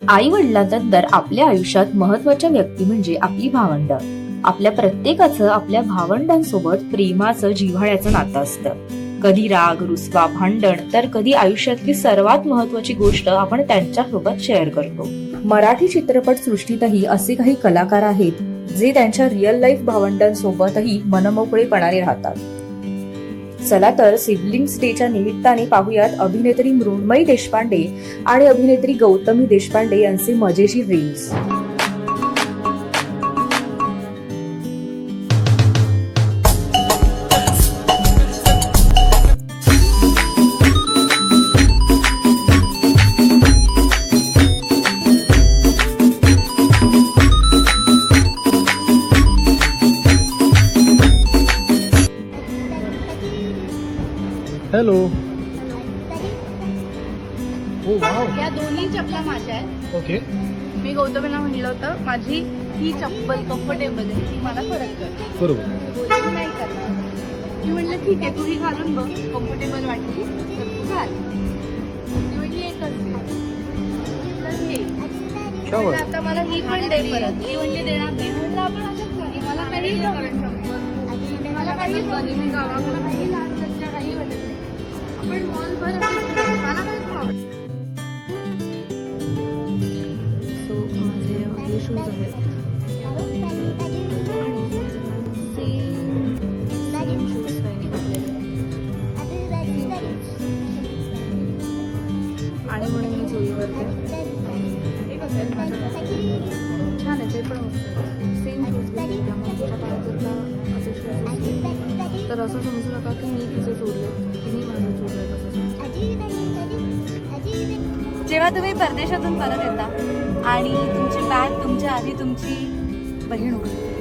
आई वडिलांनंतर आपल्या आयुष्यात महत्वाच्या व्यक्ती म्हणजे आपली भावंड. आपल्या प्रत्येकाचं आपल्या भावंडांसोबत प्रेमाचं जिव्हाळ्याचं नातं असतं. कधी राग रुसवा भांडण तर कधी आयुष्यातली सर्वात महत्वाची गोष्ट आपण त्यांच्यासोबत शेअर करतो. मराठी चित्रपट सृष्टीतही असे काही कलाकार आहेत जे त्यांच्या रिअल लाईफ भावंडांसोबतही मनमोकळेपणाने राहतात. चला तर सिबलिंग्स डेच्या निमित्ताने पाहूयात अभिनेत्री मृण्मयी देशपांडे आणि अभिनेत्री गौतमी देशपांडे यांचे मजेशीर रील्स. हॅलो. ओ वाव. या दोन्ही चपला माझ्या आहेत. ओके. मी गौतमीला म्हणलं होतं माझी ही चप्पल कम्फर्टेबल आहे ती मला परत कर. बरोबर. बोलली नाही करणार. मी म्हणलं ठीक आहे तू ही घालून बघ कम्फर्टेबल वाटली तर तू घाल. ती म्हणली एकच घे. तर हे. म्हणलं आता मला ही पण दे परत. ती म्हणली देणार नाही. म्हणलं आपण असंच करू. मला काही मला काही मी गावाकडे काही लहान कच्च्या काही वाटत नाही. आपण मॉल भर मला काय प्रॉब्लेम. सो माझे हे शूज आहेत आणि म्हणून मी जुईवर छान आहे ते पण सेम शूज तर असं समजू नका की मी तिचे जोडले तिने माझं जोडलं तसं. जेव्हा तुम्ही परदेशातून परत येता आणि तुमची बॅग तुमच्या आधी तुमची बहीण उघडते